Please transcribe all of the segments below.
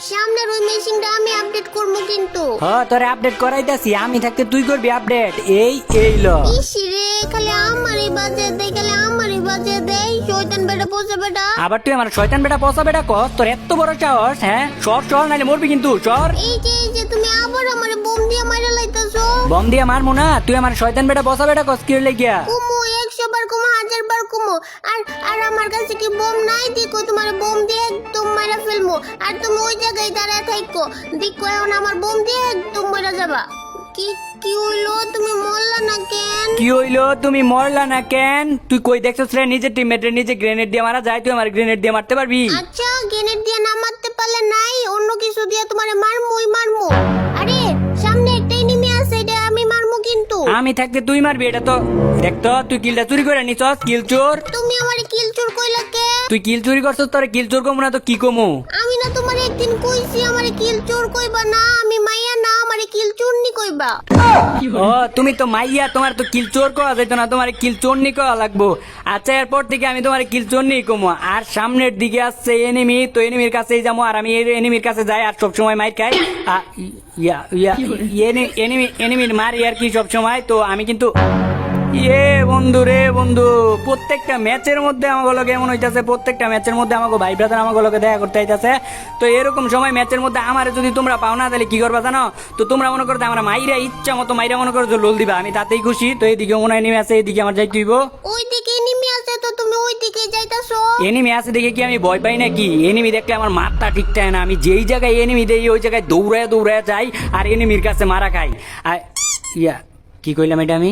সামনের ওই মেশিনটা আমি আপডেট করবো কিন্তু। তোরে আপডেট করাইতাছি, আমি থাকতে তুই করবি আপডেট। এই ল ইস রে, খালি আমারই বাজে দেয়, খালি আমারই বাজে দেয়। শয়তান বেটা পোষা বেটা। আবার তুই আমার শয়তান বেটা পচা বেটা কর, তোর এত বড় সাহস? হ্যাঁ সর নাইলে মরবি কিন্তু, সর। এই যে তুমি আবার আমার বোম দিয়ে মাইরা লাইতাছো। বম দিয়ে মারমু না, তুই আমার শয়তান বেটা পচা বেটা কস কি হইলে গিয়া? কুমু 100 বার কুমু 1000 বার কুমু। আর আমার কাছে কি বোম নাই? দেখো তোমার বোম দিয়ে একদম মাইরা ফেলমু। আর তুমি ওই জায়গায় দাঁড়ায় থাকো, দেখো এখন আমার বোম দিয়ে একদম মাইরা যাবা। কি হইলো, তুমি মরলা না কেন? কি হইলো, তুমি মরলা না কেন? তুই কই দেখছস রে নিজের টিমমেটের নিজে গ্রেনেড দিয়ে মারা যায়? তুই আমার গ্রেনেড দিয়ে মারতে পারবি? আচ্ছা, গ্রেনেড দিয়ে না মারতে পারলে নাই, অন্য কিছু দিয়ে তোমারে মারমু। আরে সামনে একটা এনিমি আছে, এটা আমি মারমু কিন্তু। আমি থাকতে তুই মারবি? এটা তো দেখতো তুই কিলটা চুরি করে নিছস, কিল চোর। তুমি আমারে কিল চোর কইলা কে? তুই কিল চুরি করছস, তোরে কিল চোর কমু না তো কি কমু? আমি না তোমারে একদিন কইছি আমারে কিল চোর কইবা না, আমি মাইয়া না, আমারে কিল চোরনি কইবা। তুমি তো মাইয়া, তোমার তো কিল চোর করা যাইতো না, তোমার কিল চোরনি করা লাগবো। আচ্ছা এরপর থেকে আমি তোমার কিল চোরনি কমু। আর সামনের দিকে আসছে এনিমি, তো এনিমির কাছেই যাবো। আর আমি এনিমির কাছে যাই আর সবসময় মাইর খাই। এনিমির মারি আর কি সবসময়। তো আমি কিন্তু বন্ধু প্রত্যেকটা ম্যাচের মধ্যে আমাকে লগে এমন হইতাছে, প্রত্যেকটা ম্যাচের মধ্যে আমাকে ভাই ব্রাদার আমাকে লগে দেখা করতে আইতাছে। তো এরকম সময় ম্যাচের মধ্যে আমার যদি তোমরা পাও না, তাহলে কি করবা জানো? তো তোমরা মনে করতে আমরা মাইরা ইচ্ছা মতো মাইরা মনে করো লোল দিবা, আমি তাতেই খুশি। তো এইদিকে মনে হয় এনিমি আছে, এইদিকে আমার যাইতে হইব। ওইদিকে এনিমি আছে, তো তুমি ওইদিকে যাইতাছো। এনিমি আছে দেখে কি আমি ভয় পাই নাকি? এনিমি দেখলে আমার মাথা ঠিক থাকে না। আমি যেই জায়গায় এনিমি দেই ওই জায়গায় দৌড়ায় যাই আর এনিমির কাছে মারা খাই। আর কি কইলাম এটা? আমি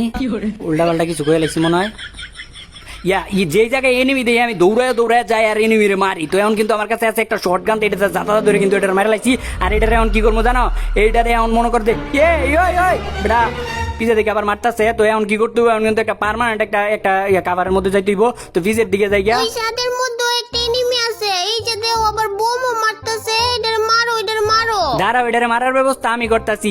উল্টা পাল্টা কিছু কয়ে লাগছি মনে হয়। যে জায়গায় এনিমি দেই আমি দৌড়ায় যাই আর এনিমিরে মারি। তো এখন কিন্তু আমার কাছে আছে একটা শর্ট গান, এটা জাতা ধরে কিন্তু এটা মারা লাগছি। আর এটারে এখন কি করবো জানো? এইটারে এখন মনে করতে বেটা পিজা দিকে আবার মারতাছে। তো এখন কি করতে হবে? এখন কিন্তু একটা পার্মানেন্ট একটা কাভারের মধ্যে যাইতে হইব। তো ভিজের দিকে যাই গিয়া। ওই সাদের মধ্যে একটা এনিমি আছে, এই যে দেও আবার বোমও মারতাছে। এটারে মারো। দাঁড়াও, এটারে মারার ব্যবস্থা আমি করতেছি।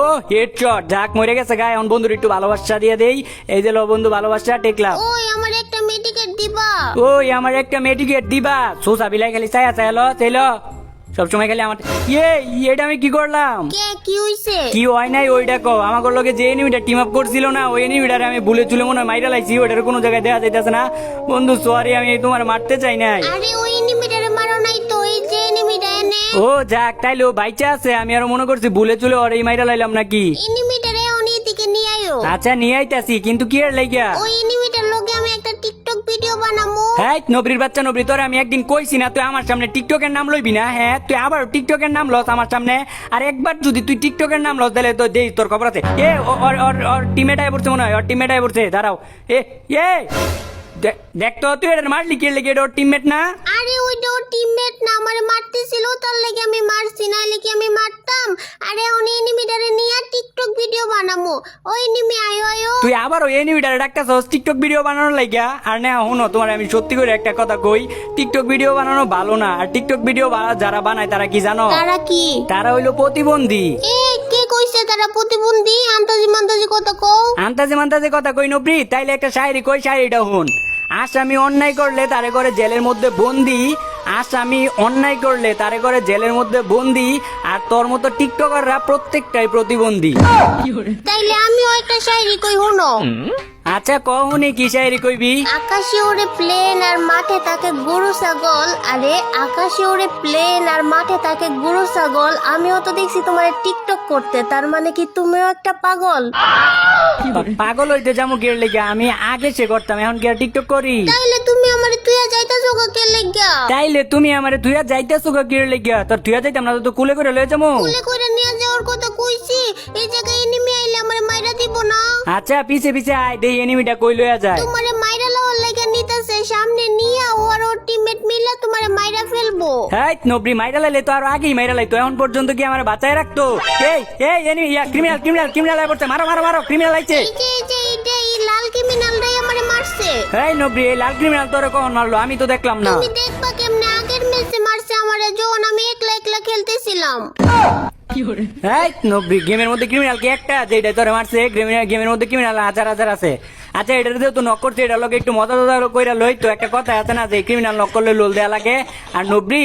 ও হেডশট, যাক মরে গেছে গায়ে। এখন বন্ধুর একটু ভালোবাসা দিয়ে দেই। এই যে লো বন্ধু, ভালোবাসা টেকলাম। ওই আমার একটা মেডিকেট দিবা? ওই আমার একটা মেডিকেট দিবা? সোসা বিলাই খালি চাইলো চাইলো সবসময় খালি আমার এটা আমি কি করলাম? কি হইছে? কি হয় নাই ওইটা কও। আমাকে লগে যে এনিমিটা টিম আপ করছিল না, ওই এনিমিটারে আমি ভুলে চুলে মনে হয় মাইরা লাইছি। ওইটার কোনো জায়গায় দেখা যাইতেছে না। বন্ধু সরি, আমি তোমার মারতে চাই নাই। আরে ওই এনিমিটারে মারো নাই তো, এই যে এনিমিটা এনে। ও যাক, তাইলে ও বাইচা আছে। আমি আরো মনে করছি ভুলে চুলে ওর এই মাইরা লাইলাম নাকি। এনিমিটারে অনেক দিকে নিয়ে আইও। আচ্ছা নিয়ে আইতাছি, কিন্তু কি এর লাইগা? ওই এনিমিটার লগে আমি একটা টিকটক ভিডিও বানামু। হ্যাঁ নবরির বাচ্চা নবরি, তোরে আমি একদিন কইছি না তুই আমার সামনে টিকটকের নাম লইবি না? হ্যাঁ তুই আবার টিকটকের নাম লস আমার সামনে। আর একবার যদি তুই টিকটকের নাম লস দিলে তো দেই তোর খবর আছে। ওর টিমেটাই পড়ছে মনে হয়, ওর টিমেটাই পড়ছে। দাঁড়াও, দেখ তো তুই এটা মারলি কি লেগে? এটা ওর টিমমেট না? আরে ওইটা ওর টিমমেট না, আমারে মারতেছিল, তার লাগি আমি মারছি, না লাগি আমি মারতাম। আরে ওই এনিমিটারে নিয়ে টিকটক ভিডিও বানামু। ওই এনিমি আয়ো। তুই আবার ওই এনিমিটারে ডাকতাছস টিকটক ভিডিও বানানোর লাগিয়া? আর না হনো, তোমার আমি সত্যি করে একটা কথা কই, টিকটক ভিডিও বানানো ভালো না। আর টিকটক ভিডিও যারা বানায় তারা কি জানো? তারা কি? তারা হইলো প্রতিবন্ধী। কে কইছে তারা প্রতিবন্ধী? আন্তাজি মান্তাজি কথা কও। আন্তাজে কথা কই নবরি? তাইলে একটা শায়রি কই, শায়রিটা হন। আসামি অন্যায় করলে তারে করে জেলের মধ্যে বন্দি, আসামি অন্যায় করলে তারে করে জেলের মধ্যে বন্দি, আর তোর মতো টিকটকাররা প্রত্যেকটাই প্রতিবন্ধী। তাইলে আমিও একটা শায়রি কই, শুনো। আচ্ছা কহুনি, কি শায়রি কইবি? আকাশে ওড়ে প্লেন আর মাঠে থাকে গরু ছাগল। আরে আকাশে ওড়ে প্লেন আর মাঠে থাকে গরু ছাগল। আমিও তো দেখছি তোমার টিকটক করতে, তার মানে কি তুমিও একটা পাগল? পাগল হইতে যাবো গের লেগে? আমি আগে সে করতাম, এখন কি আর টিকটক করি? তাইলে তুমি আমারে তুইয়া যাইতাছো কে লাগিয়া? তাইলে তুমি আমারে তুইয়া যাইতেছো গের লেগে? তোর তুইয়া যাইতাম না তো কুলে করে লয়ে যাবো। কুলে করে নিয়ে যাওয়ার কথা কইছি, এই জায়গায় এনিমি আইলে আমারে মাইরা দিব না? আচ্ছা পিছে পিছে আয়, দেই এনিমিটা কই লইয়া যায়। তোমারে মাইরা লওয়ার লাগা নিতাছে, সামনে নিয়ে ওর টিমমেট মিলে তোমারে মাইরা ফেলবো। হ্যাঁ নবরি, মাইরা লাইলে তো আরো আগেই মাইরা লাইতো। এখন পর্যন্ত কি আমার বাঁচায় রাখতো? এই এনিমি ক্রিমিনাল আই পড়ছে। মারো ক্রিমিনাল আইছে। এই লাল ক্রিমিনালটাই আমারে মারছে। এই নবরি, এই লাল ক্রিমিনাল তোরে কখন মারলো? আমি তো দেখলাম না। তুমি দেখবা কেমনে, আগের ম্যাচে মারছে আমারে যখন আমি একলা খেলতেছিলাম। এই নবরি, গেমের মধ্যে ক্রিমিনাল কি একটা যেটা তোরে মারছে? গেমের মধ্যে ক্রিমিনাল হাজার আছে। আচ্ছা এটা তো নক করছে, এটা লোক একটু মজা মজা কইরা লই। তো একটা কথা আছে না যে ক্রিমিনাল নক করলে লোল দেয়া লাগে, আর নবরি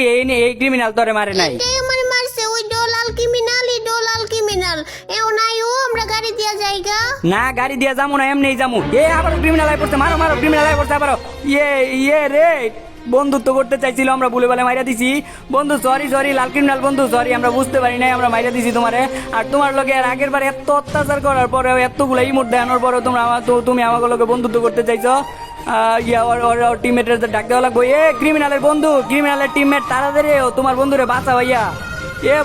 এই ক্রিমিনাল তোরে মারে নাই। এটাই আমার মারছে ওই ডলাল ক্রিমিনাল এও নাই ও আমরা গাড়ি দিয়া যাইগা। না গাড়ি দিয়া যামু না, এমনি যামু। আবার ক্রিমিনাল আই পড়ছে, মারো মারো ক্রিমিনাল আই পড়ছে আবার। রে বন্ধুত্ব করতে চাইছিল, আমরা ভুলে বলে মাইরা দিছি। বন্ধু সরি লাল ক্রিমিনাল বন্ধু সরি, আমরা বুঝতে পারি নাই, আমরা মাইরা দিছি তোমারে। আর তোমার লগে আর আগের বার এত অত্যাচার করার পরেও, এতগুলো ইমোট দেখানোর পরেও তুমি আমাকে লগে বন্ধুত্ব করতে চাইছো। টিমমেটের ডাক দেওয়া লাগবো। ক্রিমিনালের বন্ধু, ক্রিমিনালের টিমমেট তাড়াতাড়ি তোমার বন্ধুরে বাঁচা ভাইয়া।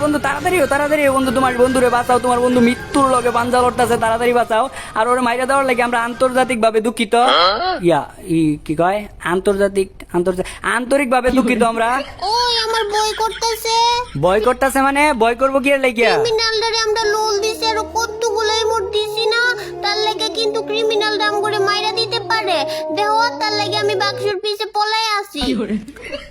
বন্ধু তাড়াতাড়ি বন্ধু তোমার বন্ধুরে বাঁচাও, তোমার বন্ধু মৃত্যুর লগে পাঞ্জা লড়তেছে, তাড়াতাড়ি বাঁচাও। আর ওরে মাইরা দেওয়ার লাগে আমরা আন্তর্জাতিক ভাবে দুঃখিত। কি কয় আন্তরিক ভাবে দুঃখিত আমরা। ওই আমার বই করতেছে। বয় করতেছে মানে বয় করবো কি এর লাগিয়া? ক্রিমিনালটারে আমরা লোল দিছি আর কতগুলো ইমোট দিছি না, তার লাগে কিন্তু ক্রিমিনাল দাম করে মাইরা দিতে পারে। দেখো তার লাগে আমি বাক্সের পিছে পলাই আছি।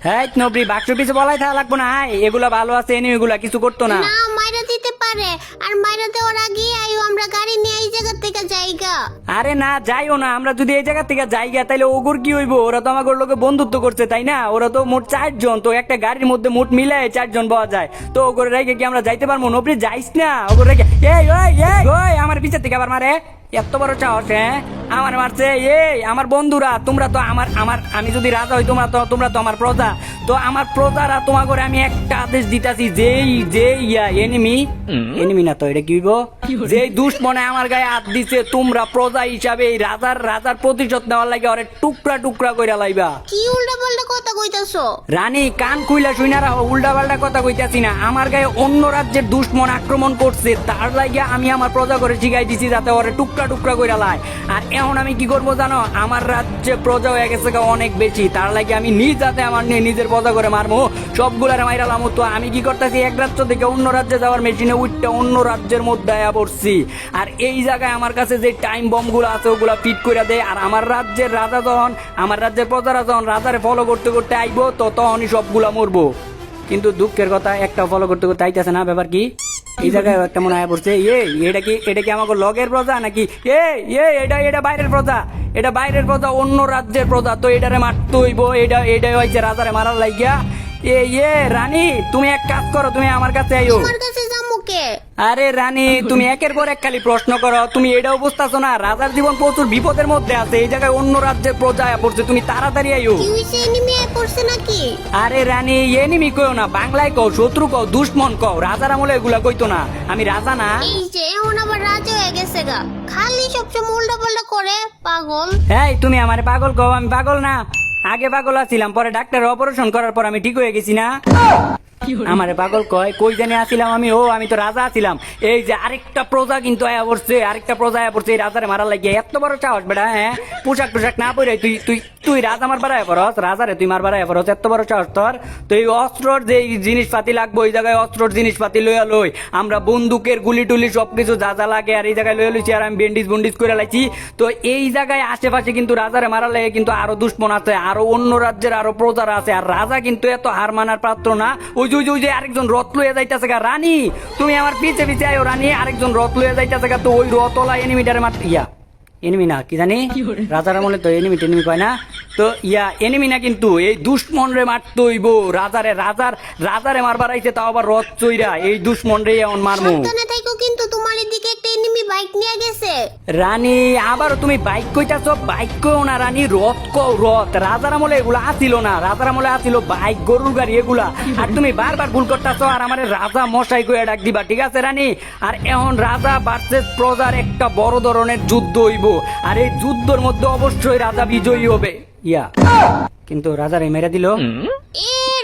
হ্যাঁ নবরি বাক্সের পিছে বলাই থাকা লাগবো না। এগুলা ভালো আছে, এগুলা কিছু করতো না। না মাইরা দিতে পারে, আর মাইরা দেওয়ার আগে আইও আমরা গাড়ি নিয়ে এই জায়গা থেকে যাইগা। আরে না যাইও না, আমরা যদি এই জায়গা থেকে যাইগা তাইলে ওগুর কি হইবো? ওরা তো আমাদের লোকে বন্ধুত্ব করছে তাই না? ওরা তো মোট 4 জন, তো একটা গাড়ির মধ্যে মোট মিলে 4 জন পাওয়া যায়। তো ওগুলো রেখে কি আমরা যাইতে পারবো? নবরি যাইস না ওগুলো রেখে। আমার পিছের থেকে আবার মারে, এত বড় সাহস? আমার মারছে। আমার বন্ধুরা তোমরা তো আমার আমি যদি রাজা হই, তোমরা তো আমার প্রজা। তো আমার প্রজারা তোমাকে আমি একটা আদেশ দিতাছি, এনিমি না তো এটা কি হইব? যে দুশ্মনে আমার গায়ে হাত দিছে, তোমরা প্রজা হিসাবে এই রাজার প্রতিশোধ নেওয়ার লাগে ওরে টুকরা টুকরা কইরা লাইবা। কি উল্টা পাল্টা কথা কইতাছো? রানী কান খুইলা শুইনা রাখো, উল্টা পাল্টা কথা কইতাছি না। আমার গায়ে অন্য রাজ্যের দুশ্মন আক্রমণ করছে, তার লাগে আমি আমার প্রজা করে শিখাই দিছি যাতে ওরে টুকরা টুকরা কইরা লাই। আর এখন আমি কি করবো জানো? আমার রাজ্যে প্রজা হয়ে গেছে অনেক বেশি, তার লাগে আমি যাতে আমার নিজের প্রজা করে মারবো, সবগুলারে মাইরালাম। তো আমি কি করতেছি, এক রাজ্য থেকে অন্য রাজ্যে যাওয়ার মেশিনে উঠতে অন্য রাজ্যের মধ্যে আয়া পড়ছি। আর এই জায়গায় আমার কাছে যে টাইম বম গুলো আছে ওগুলা ফিট করে দেয়। আর আমার রাজ্যের রাজা যখন, আমার রাজ্যের প্রজারা যখন রাজারে ফলো করতে করতে আইবো, তো তখনই সবগুলা মরবো। কিন্তু দুঃখের কথা, একটা ফলো করতে করতে আইতেছে না। ব্যাপার কি? এই জায়গায় একটা মনে হয় পড়ছে। এটা কি আমাকে লগের প্রজা নাকি? এটা বাইরের প্রজা, এটা বাইরের প্রজা, অন্য রাজ্যের প্রজা। তো এটারে মারতে হইব। এটা হয়েছে রাজারে মারার লাগিয়া। রানী তুমি এক কাজ করো, তুমি আমার কাছে আইও। তোমার কাছে যামুকে? আরে রানী তুমি একের পর এক খালি প্রশ্ন করো, তুমি এটাও বুঝতেছো না রাজার জীবন প্রচুর বিপদের মধ্যে আছে। এই জায়গায় অন্য রাজ্যের প্রজা পড়ছে, তুমি তাড়াতাড়ি আইও। কি হইছে, এনিমি আই পড়ছে নাকি? আরে রানী এনিমি কও না, বাংলায় কও, শত্রু কও, দুশ্মন কও। রাজার আমলে এগুলা কইতো না, আমি রাজা না। এই যে এখন আবার রাজা হয়ে গেছে গা, খালি সবসময় উল্টা পাল্টা করে, পাগল। তুমি আমার পাগল কও, আমি পাগল না। আগে পাগল আছিলাম, পরে ডাক্তার অপারেশন করার পর আমি ঠিক হয়ে গেছি না। আমারে পাগল কই জানি আসিলাম আমি? আমি তো রাজা আছিলাম। এই যে আরেকটা প্রজা কিন্তু আয়া পড়ছে, এই রাজারে মারার লাগিয়ে। এত বড় সাহস বেটা! পোশাক টোশাক না পরে তুই রাজা মারবার আয়া পড়স, রাজারে তুই মারবার আয়া পড়স, এত বড় সাহস তোর? তো এই অস্ত্রর যে জিনিসপাতি লাগবো, এই জায়গায় অস্ত্রর জিনিসপাতি লইয়া লই। আমরা বন্দুকের গুলি টুলি সবকিছু যা যা লাগে আর এই জায়গায় লইয়া লইছি। আর আমি বেন্ডিজ করে লাইছি। তো এই জায়গায় আশেপাশে কিন্তু রাজারে মারার লাগে কিন্তু আরো দুশ্মন আছে, আরো অন্য রাজ্যের আরো প্রজারা আছে। আর রাজা কিন্তু এত হার মানার পাত্র না। ওই যে আরেকজন রথ লইয়া যাইতাছে গা। রানী তুমি আমার পিছে পিছে আয়ো রানী, আরেকজন রথ লইয়া যাইতাছে গা। তো ওই রথওয়ালা এনিমিটারে এনিমি না কি জানি, রাজার আমলে তো এনিমি কয় না। তো এনিমি না, কিন্তু এই দুশ্মন রে মারতে হইব। রাজারে মারবার আইছে, তাও আবার রথ চইরা। এই দুশ্মন রে এমন মারমু। সাবধানে থাকো, কিন্তু তোমার এদিকে একটা এনিমি বাইক নিয়ে গেছে। রানী আবারও তুমি বাইক কইতাছো? বাইক কও না রানী, রথ কও, রথ। রাজার আমলে এগুলা আসিল না, রাজার আমলে আসিল বাইক, গরুর গাড়ি এগুলা। আর তুমি বারবার ভুল করতেছো, আর আমারে রাজা মশাই কইয়া ডাক দিবা, ঠিক আছে রানী? আর এখন রাজা ভার্সেস প্রজার একটা বড় ধরনের যুদ্ধ হইব। আর এই যুদ্ধের মধ্যে অবশ্যই রাজা বিজয়ী হবে। কিন্তু রাজার এই মেরে দিল।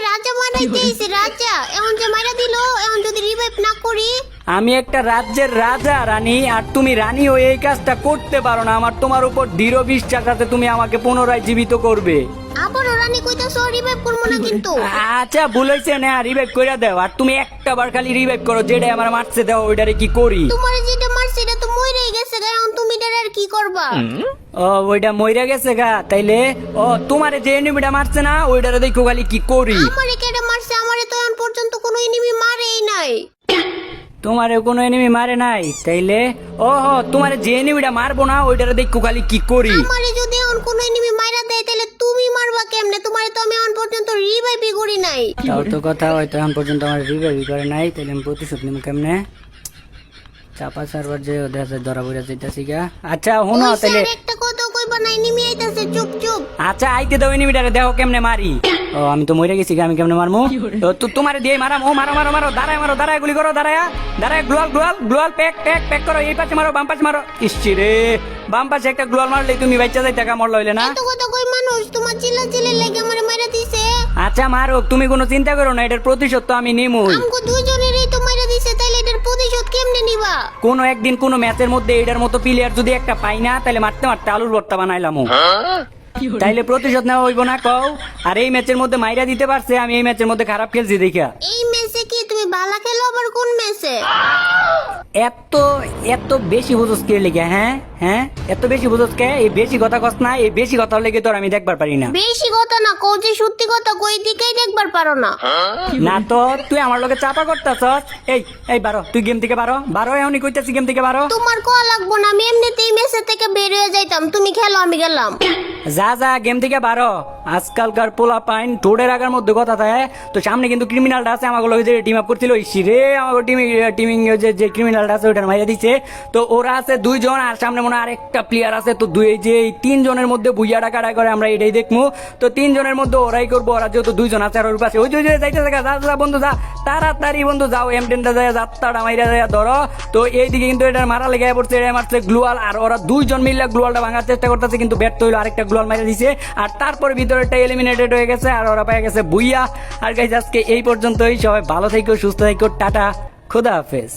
রাজা মারাইতে আইছে, রাজা এখন যে মারা দিল, এখন যদি রিভাইভ না করি। আমি একটা রাজ্যের রাজা রানী, আর তুমি রানী হয়ে এই কাজটা করতে পারো না। আমার তোমার উপর দৃঢ় বিশ্বাস আছে, তুমি আমাকে পুনরায় জীবিত করবে। আবার রানী কইতাছো রিভাইভ করবো না কিন্তু। আচ্ছা ভুলাইছে না, রিভাইভ করে দাও। আর তুমি একটা বার খালি রিভাইভ করো, যেটা আমার মারছে দাও, ওইটারে কি করি? তোমার যেটা মারছে এটা তো মইরাই গেছে গা, এখন তুমি এটার আর কি করবা? ওইটা মইরা গেছে গা, তাইলে তোমারে যে এনিমিটা মারছে না, ওইটারে দেখো খালি কি করি। আমারে কেডা মারছে? আমারে তো এখন পর্যন্ত কোনো এনিমি মারেই নাই। তোমারে কোনো এনিমি মারে নাই তাইলে ওহো তোমারে যে এনিমিটা মারবো না ওইটারে দেখো খালি কি করি। আমারে যদি এখন কোনো এনিমি মাইরা দেয় তাহলে তুমি মারবা কেমনে? তোমারে তো আমি এখন পর্যন্ত রিভাইভই করি নাই। তাও তো কথা, হয়তো এখন পর্যন্ত আমার রিভাইভ করে নাই, তাহলে আমি প্রতিশোধ নিব কেমনে? চাপা সার্ভার যে ওদের হাতে ধরা পড়ে যাইতাছি গা। আচ্ছা শোনো ওই তাহলে, স্যার একটা কথা কইবা না, এনিমি আইতাছে, চুপ চুপ। আচ্ছা আইতে দাও এনিমিটারে, দেখো কেমনে মারি। ও আমি তো মরে গেছি গা, আমি কেমনে মারমু? তো তোমারে দিয়ে মারাম। ও মারো মারো মারো, দাঁড়ায় গুলি করো, দাঁড়ায় গ্লোয়াল প্যাক করো, এই পাশে মারো বাম পাশে মারো। ইসছি রে, বাম পাশে একটা গ্লোয়াল মারলেই তুমি বাচ্চা যাই টাকা মরলো হইলে না। এত কথা কই মানুষ, তোমার চিল্লাচিল্লির লাগে আমারে মাইরা দিছে। আচ্ছা মারো, তুমি কোনো চিন্তা করো না, এটার প্রতিশোধ তো আমি নিমুই। আমগো দুইজনেরই তো মাইরা দিছে, তাইলে এটার প্রতিশোধ কেমনে নিবা? কোনো একদিন কোনো ম্যাচের মধ্যে এটার মতো প্লেয়ার যদি একটা পাই না, তাহলে মারতে মারতে আলুর ভর্তা বানাইলাম। তাইলে প্রতিশোধ নেওয়া হইব না কও? আর এই ম্যাচের মধ্যে মাইরা দিতে পারছে, আমি এই ম্যাচের মধ্যে খারাপ খেলছি দেখা। এই ম্যাচে কি তুমি ভালো খেলো? আবার কোন ম্যাচে? এত এত বেশি বুঝোস কে লেগে? হ্যাঁ এত বেশি বুঝোস কে? এই বেশি কথা কস না, এই বেশি কথা লেগে তোর আমি দেখবার পারি না। বেশি কথা না কও, যে সত্যি কথা কই দিকেই দেখবার পারো না। না তো তুই আমার লগে চাপা করতাছস। এই বারো, তুই গেম থেকে বারো এখনই কইতাছি, গেম থেকে বারো। তোমার কোয়া লাগবো না, আমি এমনিতেই ম্যাচে থেকে বের হয়ে যাইতাম। তুমি খেলো, আমি গেলাম। যা গেম থেকে বারো। আজকালকার পোলা পাইন টোডের আগার মধ্যে কথা থাকে। তো সামনে কিন্তু ক্রিমিনালটা আছে, আমাকে লগে যে টিম আপ করছিল, রে আমাকে টিমিং যে ক্রিমিনালটা আছে ওইটার মাইরা দিচ্ছে। তো ওরা আছে দুইজন, আর সামনে মনে হয় আরেকটা প্লেয়ার আছে। তো এই তিনজনের মধ্যে বুইয়াটা কাটাই করে আমরা এটাই দেখবো। তো তিনজনের মধ্যে ওরাই করবো, ওরা যেহেতু দুইজন আছে। আর ওর পাশে ওই যে যাইতেছে, যা বন্ধু যা, তাড়াতাড়ি বন্ধু যাও, এমটেনটা যায় যাত্রাটা মাইরা যায় ধরো। তো এইদিকে কিন্তু এটার মারা লেগে পড়ছে, এটা মারছে গ্লুয়াল। আর ওরা দুইজন মিলে গ্লুয়ালটা ভাঙার চেষ্টা করতেছে, কিন্তু ব্যর্থ হইলো, আরেকটা গ্লুয়াল মাইরা দিছে। আর তারপরে ভিতরেটা এলিমিনেটেড হয়ে গেছে, আর ওরা পেয়ে গেছে বুইয়া। আর গাইস আজকে এই পর্যন্তই, সবাই ভালো থেকো, সুস্থ থেকো, টাটা, খোদা হাফেজ।